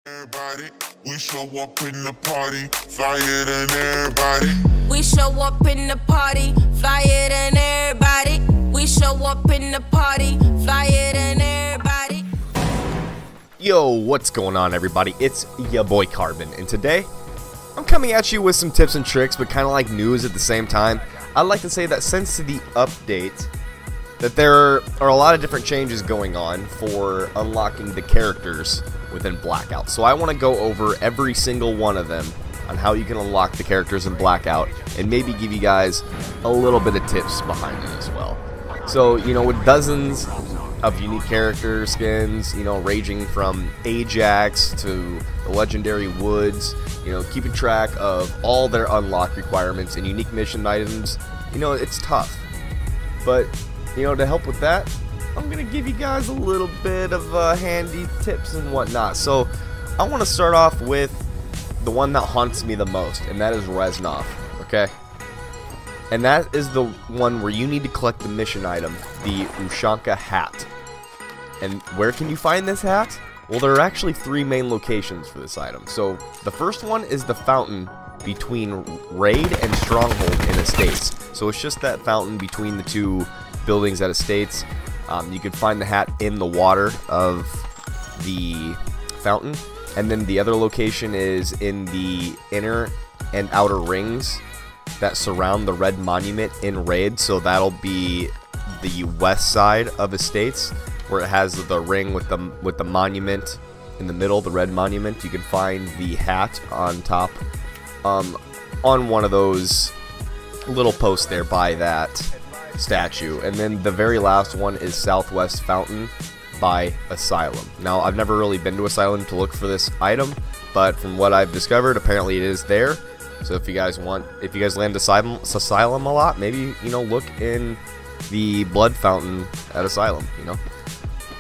Everybody, we show up in the party, flyer than everybody. We show up in the party, flyer than everybody. We show up in the party, flyer than everybody. Yo, what's going on, everybody? It's your boy Carbon, and today I'm coming at you with some tips and tricks, but kind of like news at the same time. I'd like to say that since the update, that there are a lot of different changes going on for unlocking the characters within Blackout. So I want to go over every single one of them on how you can unlock the characters in Blackout, and maybe give you guys a little bit of tips behind it as well. So, you know, with dozens of unique character skins, you know, ranging from Ajax to the legendary Woods, you know, keeping track of all their unlock requirements and unique mission items, you know, it's tough. But, you know, to help with that, I'm going to give you guys a little bit of handy tips and whatnot. So, I want to start off with the one that haunts me the most, and that is Reznov, okay? And that is the one where you need to collect the mission item, the Ushanka hat. And where can you find this hat? Well, there are actually three main locations for this item. So, the first one is the fountain between Raid and Stronghold in Estates. So, it's just that fountain between the two buildings at Estates. You can find the hat in the water of the fountain. And then the other location is in the inner and outer rings that surround the red monument in Raid. So that'll be the west side of Estates, where it has the ring with the monument in the middle, the red monument. You can find the hat on top, on one of those little posts there by that statue. And then the very last one is Southwest Fountain by Asylum. Now, I've never really been to Asylum to look for this item, but from what I've discovered, apparently it is there. So if you guys land Asylum a lot, maybe, you know, look in the blood fountain at Asylum, you know.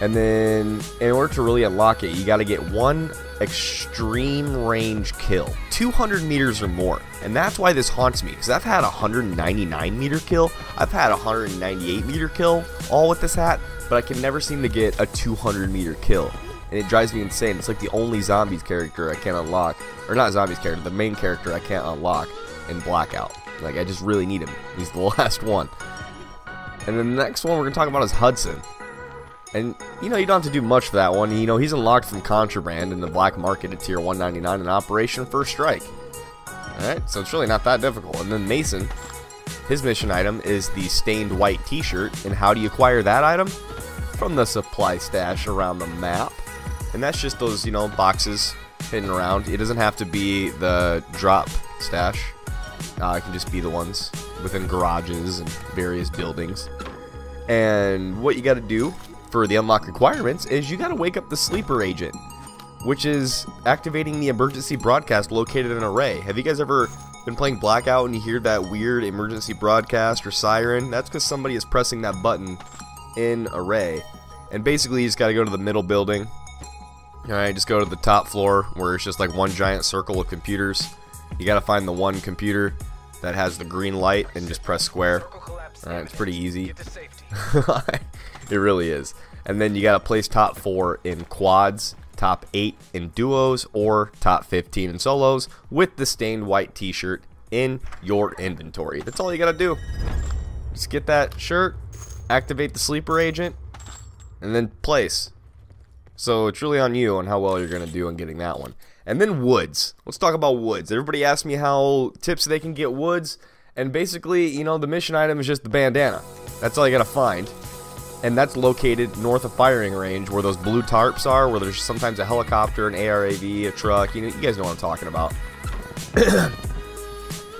And then in order to really unlock it, you got to get one extreme range kill, 200 meters or more. And that's why this haunts me, because I've had a 199 meter kill, I've had a 198 meter kill, all with this hat, but I can never seem to get a 200 meter kill. And it drives me insane. It's like the only zombies character I can't unlock, or not zombies character, the main character I can't unlock in Blackout. Like, I just really need him. He's the last one. And then the next one we're going to talk about is Hudson. And, you know, you don't have to do much for that one. You know, he's unlocked from contraband in the black market at tier 199 in Operation First Strike. Alright, so it's really not that difficult. And then Mason, his mission item is the stained white t-shirt. And how do you acquire that item? From the supply stash around the map. And that's just those, you know, boxes hidden around. It doesn't have to be the drop stash. It can just be the ones within garages and various buildings. And what you got to do for the unlock requirements is you got to wake up the sleeper agent, which is activating the emergency broadcast located in Array. Have you guys ever been playing Blackout and you hear that weird emergency broadcast or siren? That's because somebody is pressing that button in Array. And basically you just got to go to the middle building. Alright, just go to the top floor where it's just like one giant circle of computers. You got to find the one computer that has the green light and just press square. Alright, it's pretty easy. It really is. And then you got to place top 4 in quads, top 8 in duos, or top 15 in solos with the stained white t-shirt in your inventory. That's all you got to do. Just get that shirt, activate the sleeper agent, and then place. So it's really on you on how well you're going to do in getting that one. And then Woods. Let's talk about Woods. Everybody asks me how tips they can get Woods. And basically, you know, the mission item is just the bandana. That's all you got to find. And that's located north of firing range, where those blue tarps are, where there's sometimes a helicopter, an ARAV, a truck. You know, you guys know what I'm talking about.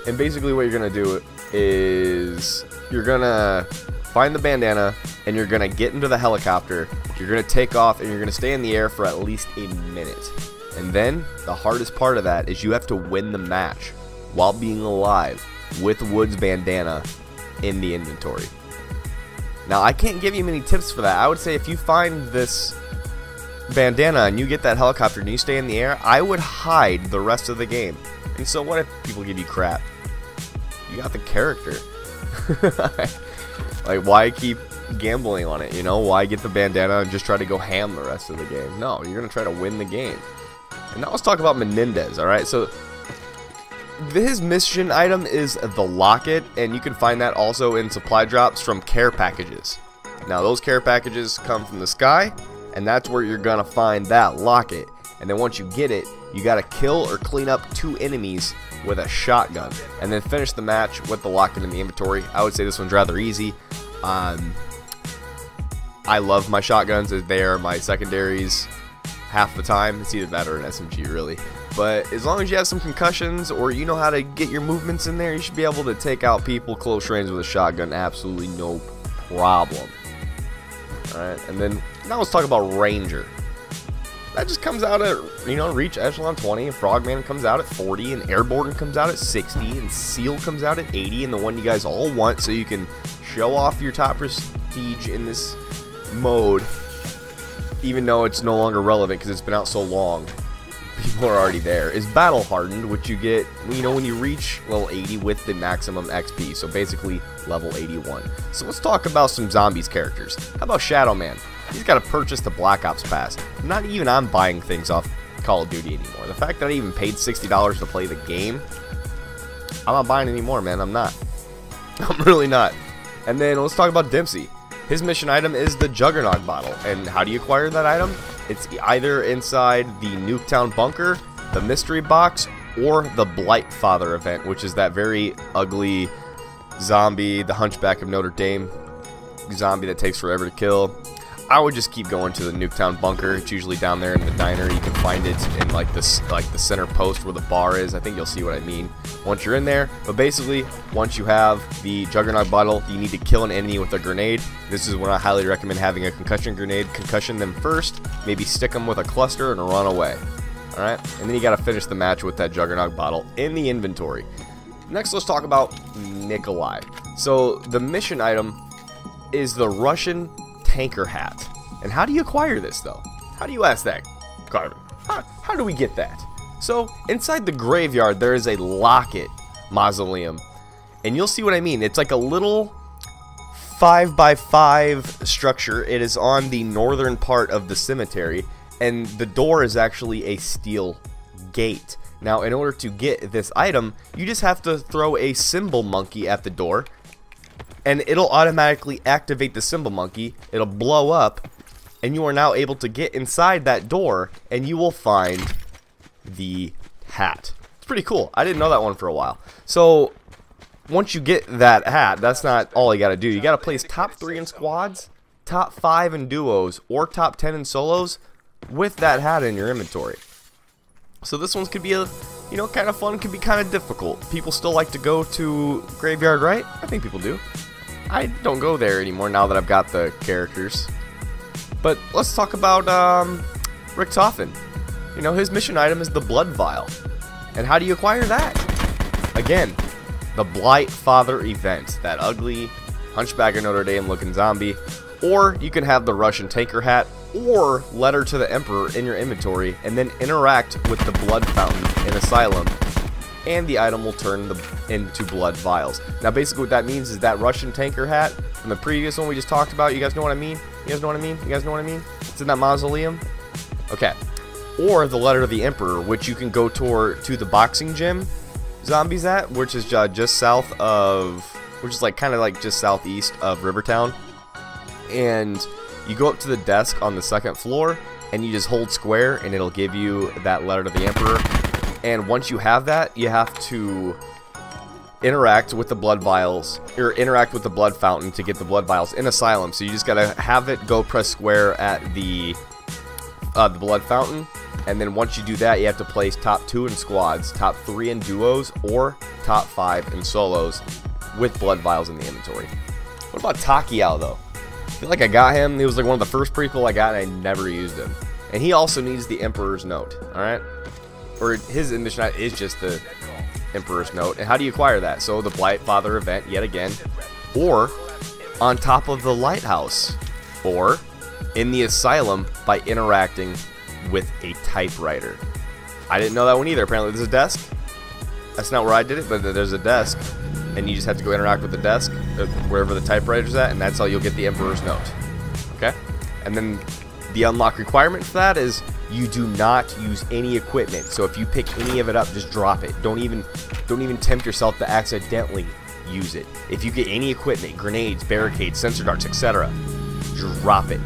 And basically what you're going to do is you're going to find the bandana, and you're going to get into the helicopter. You're going to take off, and you're going to stay in the air for at least a minute. And then the hardest part of that is you have to win the match while being alive with Woods bandana in the inventory. Now, I can't give you many tips for that. I would say if you find this bandana and you get that helicopter and you stay in the air, I would hide the rest of the game. And so what if people give you crap? You got the character. Like, why keep gambling on it, you know? Why get the bandana and just try to go ham the rest of the game? No, you're going to try to win the game. And now let's talk about Menendez, alright? So, his mission item is the locket, and you can find that also in supply drops from care packages. Now, those care packages come from the sky, and that's where you're gonna find that locket. And then once you get it, you gotta kill or clean up 2 enemies with a shotgun, and then finish the match with the locket in the inventory. I would say this one's rather easy. I love my shotguns. They are my secondaries half the time. It's either that or an SMG, really. But as long as you have some concussions or you know how to get your movements in there, you should be able to take out people close range with a shotgun absolutely no problem. Alright, and then now let's talk about Ranger. That just comes out at, you know, Reach Echelon 20, and Frogman comes out at 40, and Airborne comes out at 60, and Seal comes out at 80, and the one you guys all want so you can show off your top prestige in this mode, even though it's no longer relevant because it's been out so long. People are already there, is Battle Hardened, which you get, you know, when you reach level 80 with the maximum XP, so basically level 81. So let's talk about some zombies characters. How about Shadow Man? He's got to purchase the Black Ops Pass. Not even I'm buying things off Call of Duty anymore. The fact that I even paid $60 to play the game, I'm not buying anymore, man. I'm not. I'm really not. And then let's talk about Dempsey. His mission item is the Juggernaut bottle. And how do you acquire that item? It's either inside the Nuketown bunker, the mystery box, or the Blight Father event, which is that very ugly zombie, the Hunchback of Notre Dame zombie that takes forever to kill. I would just keep going to the Nuketown bunker. It's usually down there in the diner. You can find it in like this, like the center post where the bar is. I think you'll see what I mean once you're in there. But basically, once you have the Juggernaut bottle, you need to kill an enemy with a grenade. This is when I highly recommend having a concussion grenade. Concussion them first, maybe stick them with a cluster and run away. Alright? And then you gotta finish the match with that Juggernaut bottle in the inventory. Next, let's talk about Nikolai. So, the mission item is the Russian tanker hat. And how do you acquire this, though? How do you ask that, Carbon? How do we get that? So, inside the graveyard, there is a locket mausoleum. And you'll see what I mean. It's like a little 5x5 structure. It is on the northern part of the cemetery. And the door is actually a steel gate. Now, in order to get this item, you just have to throw a symbol monkey at the door, and it'll automatically activate the symbol monkey. It'll blow up, and you are now able to get inside that door, and you will find the hat. It's pretty cool. I didn't know that one for a while. So, once you get that hat, that's not all you gotta do. You gotta place top 3 in squads, top 5 in duos, or top 10 in solos with that hat in your inventory. So this one could be a, you know, kind of fun, could be kind of difficult. People still like to go to Graveyard, right? I think people do. I don't go there anymore now that I've got the characters. But let's talk about Richtofen. You know, his mission item is the Blood Vial. And how do you acquire that? Again, the Blight Father event. That ugly Hunchback of Notre Dame looking zombie. Or you can have the Russian tanker hat or Letter to the Emperor in your inventory and then interact with the Blood Fountain in Asylum, and the item will turn into blood vials. Now basically what that means is that Russian tanker hat from the previous one we just talked about, you guys know what I mean? You guys know what I mean? You guys know what I mean? It's in that mausoleum? Okay. Or the Letter to the Emperor, which you can go to the boxing gym zombies at, which is just south of, which is like kind of like just southeast of Rivertown. And you go up to the desk on the 2nd floor and you just hold square and it'll give you that Letter to the Emperor. And once you have that, you have to interact with the blood vials, or interact with the blood fountain to get the blood vials in Asylum. So you just gotta have it go press square at the blood fountain, and then once you do that, you have to place top 2 in squads, top 3 in duos, or top 5 in solos with blood vials in the inventory. What about Taki out though? I feel like I got him. He was like one of the first people I got, and I never used him. And he also needs the Emperor's Note. All right, or his mission is just the Emperor's Note. And how do you acquire that? So the Blight Father event yet again, or on top of the lighthouse, or in the Asylum by interacting with a typewriter. I didn't know that one either. Apparently there's a desk. That's not where I did it, but there's a desk, and you just have to go interact with the desk, wherever the typewriter's at, and that's how you'll get the Emperor's Note. Okay? And then the unlock requirement for that is you do not use any equipment. So if you pick any of it up, just drop it. Don't even tempt yourself to accidentally use it. If you get any equipment, grenades, barricades, sensor darts, etc., drop it.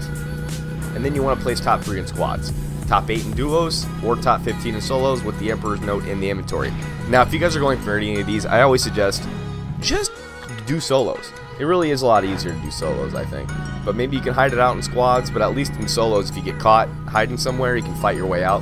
And then you want to place top 3 in squads, top 8 in duos, or top 15 in solos with the Emperor's Note in the inventory. Now, if you guys are going for any of these, I always suggest just do solos. It really is a lot easier to do solos, I think. But maybe you can hide it out in squads, but at least in solos, if you get caught hiding somewhere, you can fight your way out.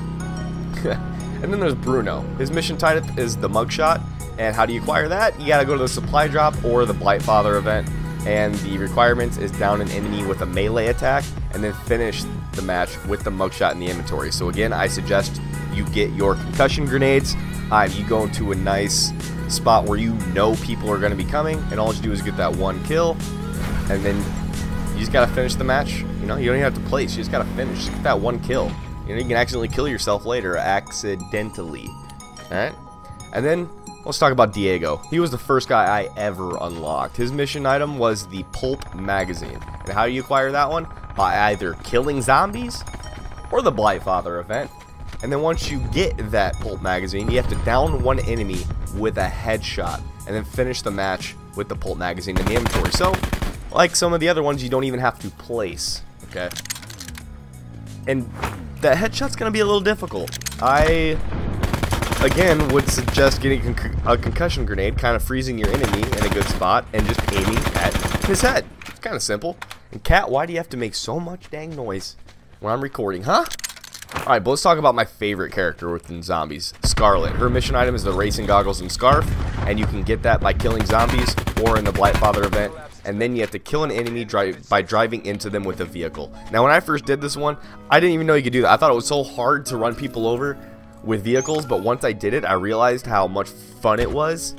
And then there's Bruno. His mission type is the mugshot. And how do you acquire that? You gotta go to the supply drop or the Blightfather event. And the requirements is down an enemy with a melee attack, and then finish the match with the mugshot in the inventory. So again, I suggest you get your concussion grenades. You go into a nice spot where you know people are going to be coming, and all you do is get that 1 kill, and then you just got to finish the match. You know, you don't even have to place, you just got to finish. Just get that 1 kill. You know, you can accidentally kill yourself later, accidentally. Alright? And then, let's talk about Diego. He was the first guy I ever unlocked. His mission item was the Pulp Magazine. And how do you acquire that one? By either killing zombies or the Blightfather event. And then once you get that Pulp Magazine, you have to down one enemy with a headshot, and then finish the match with the Pulp Magazine in the inventory. So, like some of the other ones, you don't even have to place, okay? And that headshot's going to be a little difficult. I, again, would suggest getting a concussion grenade, kind of freezing your enemy in a good spot, and just aiming at his head. It's kind of simple. And Cat, why do you have to make so much dang noise when I'm recording, huh? Alright, but let's talk about my favorite character within zombies, Scarlet. Her mission item is the racing goggles and scarf, and you can get that by killing zombies or in the Blightfather event, and then you have to kill an enemy by driving into them with a vehicle. Now, when I first did this one, I didn't even know you could do that. I thought it was so hard to run people over with vehicles, but once I did it, I realized how much fun it was,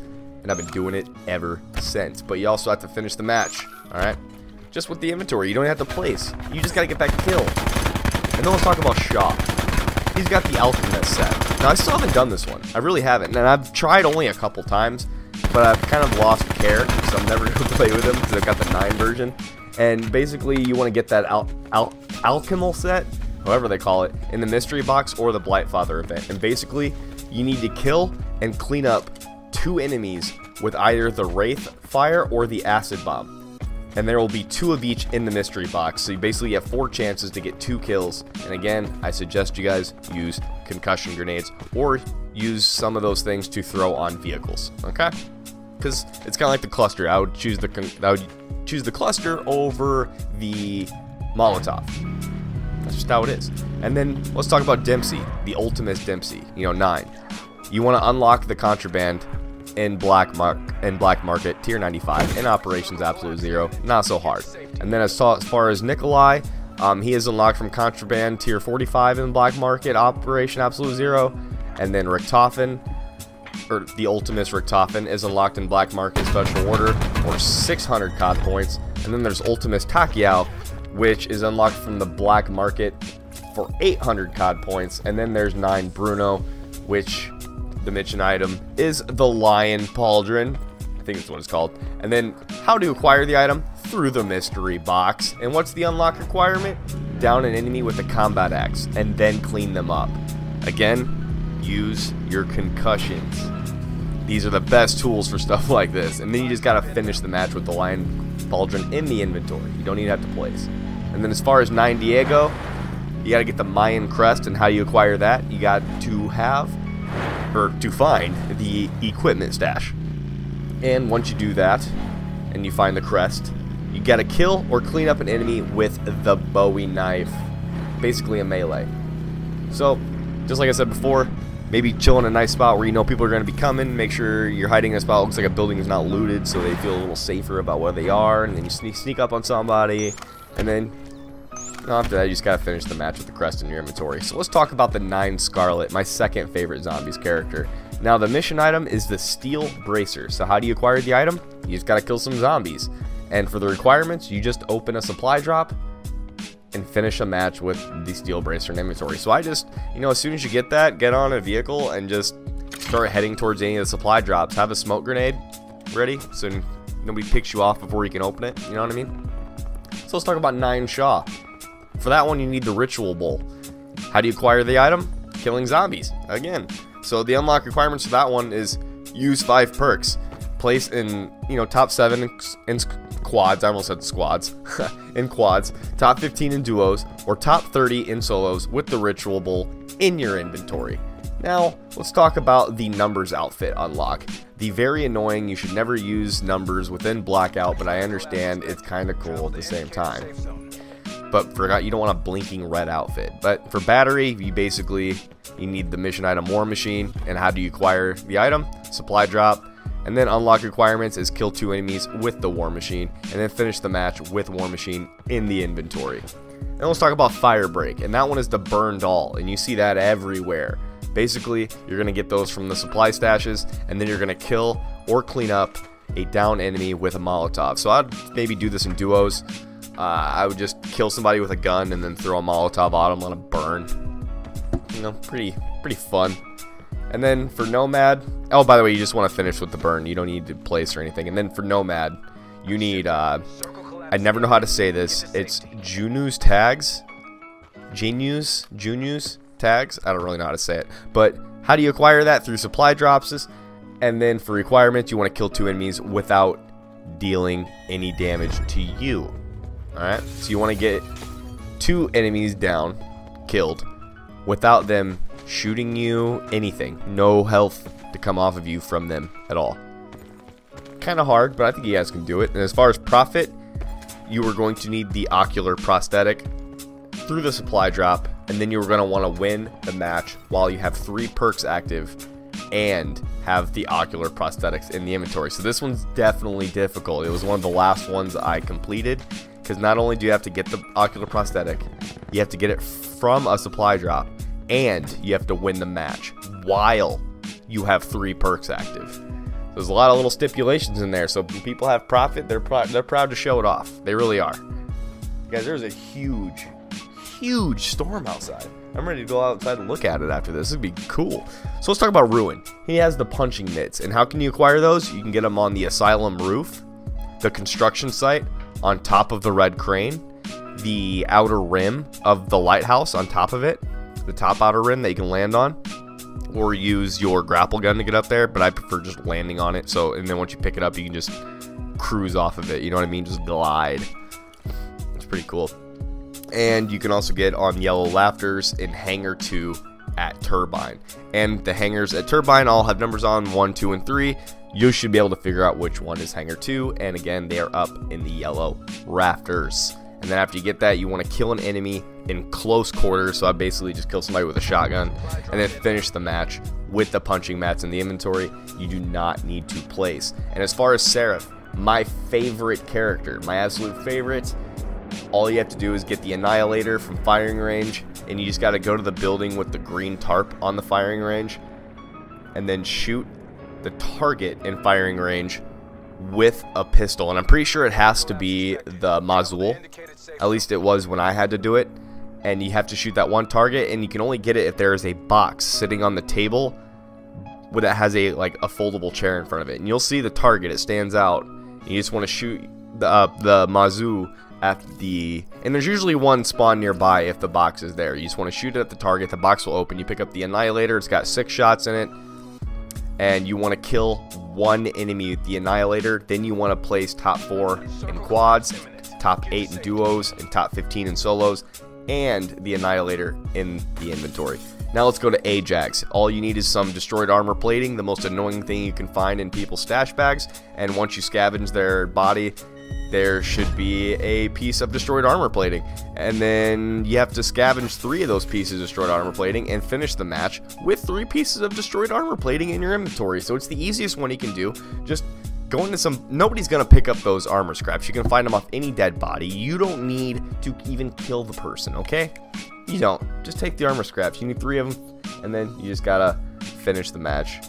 and I've been doing it ever since. But you also have to finish the match, alright? Just with the inventory, you don't have to place. You just gotta get that kill. And then let's talk about Shaw. He's got the Alchemist set. Now, I still haven't done this one. I really haven't. And I've tried only a couple times, but I've kind of lost care, so I'm never going to play with him because I've got the 9 version. And basically, you want to get that Alchemal set, however they call it, in the mystery box or the Blightfather event. And basically, you need to kill and clean up 2 enemies with either the Wraith Fire or the Acid Bomb. And there will be 2 of each in the mystery box, so you basically have 4 chances to get 2 kills. And again, I suggest you guys use concussion grenades or use some of those things to throw on vehicles, okay? Because it's kind of like the cluster. I would choose the cluster over the Molotov. That's just how it is. And then let's talk about Dempsey, the ultimate Dempsey. You know, 9. You want to unlock the contraband in black market tier 95 in operations absolute 0, not so hard. And then as far as Nikolai, he is unlocked from contraband tier 45 in black market operation absolute 0, and then Richtofen, or the ultimate Richtofen, is unlocked in black market special order for 600 COD points. And then there's ultimate Taki, which is unlocked from the black market for 800 COD points. And then there's 9 Bruno, which the mission item is the Lion Pauldron. I think that's what it's called. And then how to acquire the item? Through the mystery box. And what's the unlock requirement? Down an enemy with a combat axe and then clean them up. Again, use your concussions. These are the best tools for stuff like this. And then you just gotta finish the match with the Lion Pauldron in the inventory. You don't even have to place. And then as far as 9 Diego, you gotta get the Mayan crest. And how you acquire that? You got to find the equipment stash. And once you do that and you find the crest, you gotta kill or clean up an enemy with the Bowie knife, basically a melee. So just like I said before, maybe chill in a nice spot where you know people are going to be coming. Make sure you're hiding in a spot that looks like a building is not looted, so they feel a little safer about where they are. And then you sneak up on somebody, and then after that, you just gotta finish the match with the crest in your inventory. So let's talk about the 9 Scarlet, my second favorite zombies character. Now, the mission item is the Steel Bracer. So how do you acquire the item? You just gotta kill some zombies. And for the requirements, you just open a supply drop and finish a match with the Steel Bracer in inventory. So I just, as soon as you get that, get on a vehicle and just start heading towards any of the supply drops. Have a smoke grenade ready so nobody picks you off before you can open it. You know what I mean? So let's talk about 9 Shaw. For that one, you need the Ritual Bowl. How do you acquire the item? Killing zombies, again. So the unlock requirements for that one is use 5 perks. Place in, top 7 in quads, I almost said squads, in quads, top 15 in duos, or top 30 in solos with the ritual in your inventory. Now, let's talk about the numbers outfit unlock. The very annoying, you should never use numbers within Blackout, but I understand it's kind of cool at the same time. But you don't want a blinking red outfit. But for battery, you need the mission item War Machine. And how do you acquire the item? Supply drop. And then unlock requirements is kill 2 enemies with the War Machine, and then finish the match with War Machine in the inventory. Then let's talk about Fire Break, and that one is the burned all, and you see that everywhere. Basically, you're going to get those from the supply stashes, and then you're going to kill or clean up a down enemy with a Molotov. So I'd maybe do this in duos. I would just kill somebody with a gun and then throw a Molotov on them, let them burn. Pretty fun. And then for Nomad, oh, by the way, you just want to finish with the burn. You don't need to place or anything. And then for Nomad, you need, I never know how to say this. It's Junu's tags. Junu's tags. I don't really know how to say it. But how do you acquire that? Through supply drops. And then for requirements, you want to kill 2 enemies without dealing any damage to you. Alright? So you want to get 2 enemies down, killed, without them shooting you, anything. No health to come off of you from them at all. Kind of hard, but I think you guys can do it. And as far as profit, you are going to need the ocular prosthetic through the supply drop, and then you're going to want to win the match while you have 3 perks active and have the ocular prosthetics in the inventory. So this one's definitely difficult. It was one of the last ones I completed, because not only do you have to get the ocular prosthetic, you have to get it from a supply drop, and you have to win the match while you have 3 perks active. There's a lot of little stipulations in there, so when people have profit, they're proud to show it off. They really are. Guys, there's a huge storm outside. I'm ready to go outside and look at it after this. This would be cool. So let's talk about Ruin. He has the punching mitts, and how can you acquire those? You can get them on the Asylum roof, the construction site on top of the red crane, the outer rim of the lighthouse on top of it, the top outer rim that you can land on, or use your grapple gun to get up there, but I prefer just landing on it. So, and then once you pick it up, you can just cruise off of it, you know what I mean? Just glide. It's pretty cool. And you can also get on Yellow Lafters in Hangar 2 at Turbine. And the hangars at Turbine all have numbers on 1, 2, and 3. You should be able to figure out which one is Hangar 2, and again, they are up in the Yellow Rafters. And then after you get that, you want to kill an enemy in close quarters. So I basically just kill somebody with a shotgun and then finish the match with the punching mats in the inventory. You do not need to place. And as far as Seraph, my favorite character, my absolute favorite, all you have to do is get the Annihilator from firing range, and you just got to go to the building with the green tarp on the firing range and then shoot the target in firing range with a pistol. And I'm pretty sure it has to be the Mazul. At least it was when I had to do it. And you have to shoot that one target, and you can only get it if there is a box sitting on the table that has a foldable chair in front of it. And you'll see the target, it stands out. And you just want to shoot the Mazul at the, and there's usually one spawn nearby if the box is there. You just want to shoot it at the target, the box will open, you pick up the Annihilator, it's got 6 shots in it, and you want to kill 1 enemy with the Annihilator. Then you want to place top 4 in quads, top 8 in duos, and top 15 in solos, and the Annihilator in the inventory. Now let's go to Ajax. All you need is some destroyed armor plating, the most annoying thing you can find in people's stash bags, and once you scavenge their body, there should be a piece of destroyed armor plating, and then you have to scavenge 3 of those pieces of destroyed armor plating and finish the match with 3 pieces of destroyed armor plating in your inventory. So it's the easiest one you can do. Just go into some, nobody's gonna pick up those armor scraps. You can find them off any dead body. You don't need to even kill the person, okay? You don't. Just take the armor scraps. You need 3 of them, and then you just gotta finish the match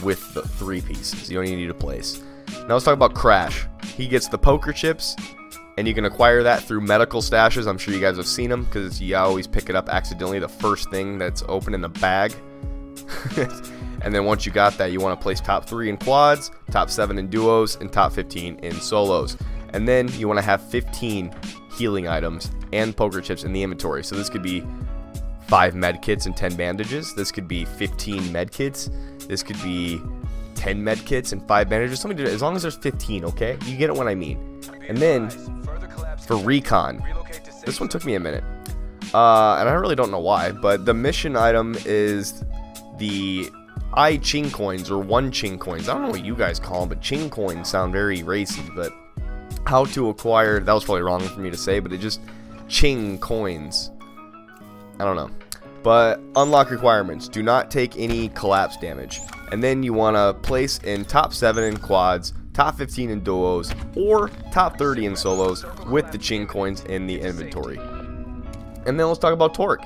with the 3 pieces. You don't even need to place. Now let's talk about Crash. He gets the poker chips, and you can acquire that through medical stashes. I'm sure you guys have seen them, because you always pick it up accidentally, the first thing that's open in the bag. And then once you got that, you want to place top 3 in quads, top 7 in duos, and top 15 in solos. And then you want to have 15 healing items and poker chips in the inventory. So this could be 5 medkits and 10 bandages. This could be 15 medkits. This could be 10 medkits and 5 bandages. Something as long as there's 15, okay? You get it what I mean. And then for Recon, this one took me a minute. And I really don't know why, but the mission item is the Ching coins, or 1 Ching coins. I don't know what you guys call them, but Ching coins sound very racy. But how to acquire, that was probably wrong for me to say, but it just Ching coins. I don't know. But unlock requirements: do not take any collapse damage. And then you want to place in top 7 in quads, top 15 in duos, or top 30 in solos with the Ching coins in the inventory. And then let's talk about Torque.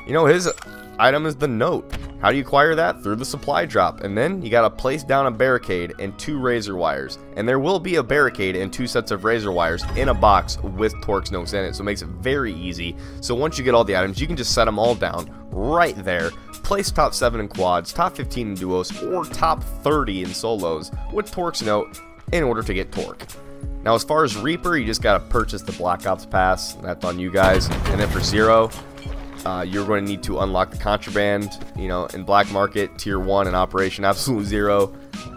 You know, his item is the Note. How do you acquire that? Through the supply drop. And then you gotta place down a barricade and 2 razor wires. And there will be a barricade and 2 sets of razor wires in a box with Torque's notes in it. So it makes it very easy. So once you get all the items, you can just set them all down right there. Place top 7 in quads, top 15 in duos, or top 30 in solos with Torque's note in order to get Torque. Now, as far as Reaper, you just gotta purchase the Black Ops pass. That's on you guys. And then for Zero, you're going to need to unlock the contraband, you know, in Black Market, Tier 1, and Operation Absolute Zero.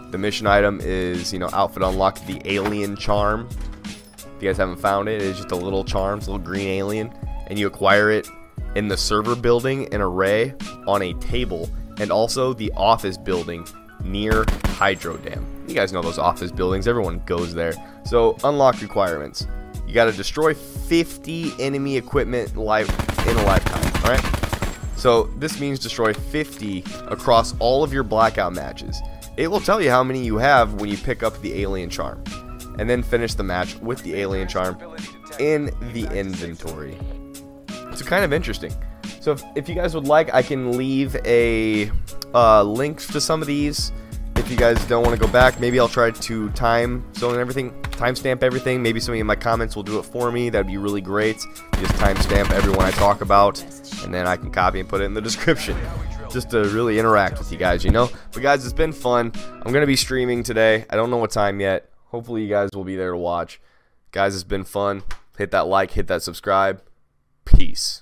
The mission item is, you know, outfit unlock the alien charm. If you guys haven't found it, it's just a little charm, it's a little green alien. And you acquire it in the server building in Array on a table, and also the office building near Hydro Dam. You guys know those office buildings, everyone goes there. So, unlock requirements. You gotta destroy 50 enemy equipment in a lifetime, alright? So, this means destroy 50 across all of your Blackout matches. It will tell you how many you have when you pick up the alien charm. And then finish the match with the alien charm in the inventory. So, kind of interesting. So, if you guys would like, I can leave a link to some of these. If you guys don't want to go back, maybe I'll try to timestamp everything. Maybe somebody in my comments will do it for me. That'd be really great. Just timestamp everyone I talk about, and then I can copy and put it in the description, just to really interact with you guys, you know. But guys, it's been fun. I'm gonna be streaming today. I don't know what time yet. Hopefully you guys will be there to watch. Guys, it's been fun. Hit that like, hit that subscribe. Peace.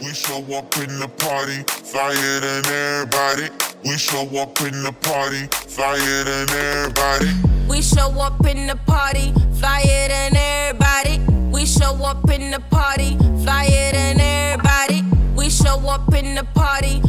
We show up in the party, flyer than everybody. We show up in the party, flyer than everybody. We show up in the party, flyer than everybody. We show up in the party, flyer than everybody. We show up in the party,